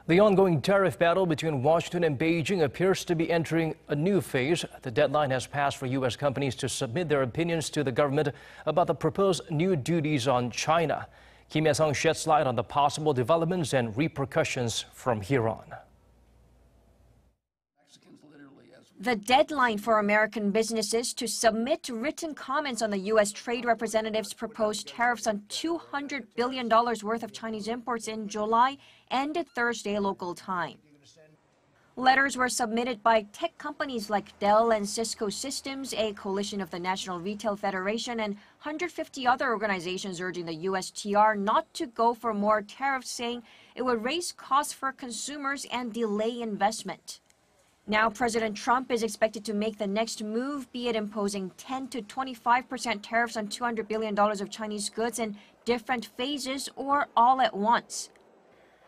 The ongoing tariff battle between Washington and Beijing appears to be entering a new phase. The deadline has passed for U.S. companies to submit their opinions to the government about the proposed new duties on China. Kim Hye-sung sheds light on the possible developments and repercussions from here on. The deadline for American businesses to submit written comments on the U.S. Trade Representative's proposed tariffs on $200 billion worth of Chinese imports in July ended Thursday local time. Letters were submitted by tech companies like Dell and Cisco Systems, a coalition of the National Retail Federation, and 150 other organizations urging the USTR not to go for more tariffs, saying it would raise costs for consumers and delay investment. Now, President Trump is expected to make the next move, be it imposing 10 to 25% tariffs on $200 billion of Chinese goods in different phases or all at once.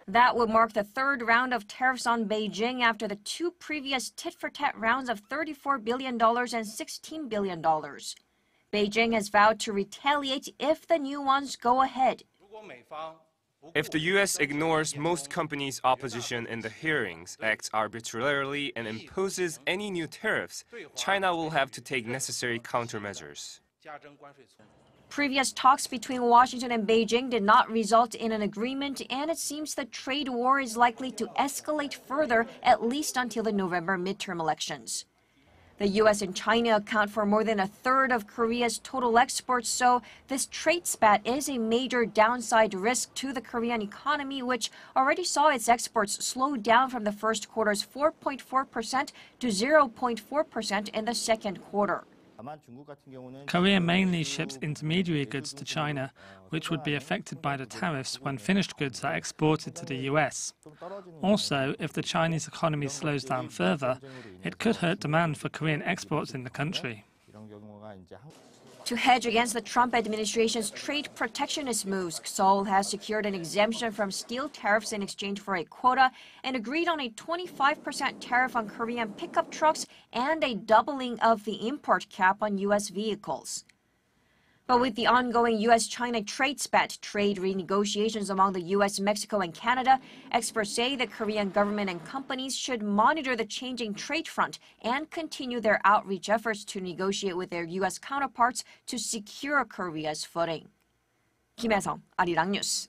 That would mark the third round of tariffs on Beijing after the two previous tit-for-tat rounds of $34 billion and $16 billion. Beijing has vowed to retaliate if the new ones go ahead. If the U.S. ignores most companies' opposition in the hearings, acts arbitrarily, and imposes any new tariffs, China will have to take necessary countermeasures. Previous talks between Washington and Beijing did not result in an agreement, and it seems the trade war is likely to escalate further, at least until the November midterm elections. The U.S. and China account for more than a third of Korea's total exports, so this trade spat is a major downside risk to the Korean economy, which already saw its exports slow down from the first quarter's 4.4% to 0.4% in the second quarter. Korea mainly ships intermediary goods to China, which would be affected by the tariffs when finished goods are exported to the US. Also, if the Chinese economy slows down further, it could hurt demand for Korean exports in the country. To hedge against the Trump administration's trade protectionist moves, Seoul has secured an exemption from steel tariffs in exchange for a quota and agreed on a 25% tariff on Korean pickup trucks and a doubling of the import cap on U.S. vehicles. But with the ongoing U.S.-China trade spat, trade renegotiations among the U.S., Mexico, and Canada, experts say the Korean government and companies should monitor the changing trade front and continue their outreach efforts to negotiate with their U.S. counterparts to secure Korea's footing. Kim Hye-sung, Arirang News.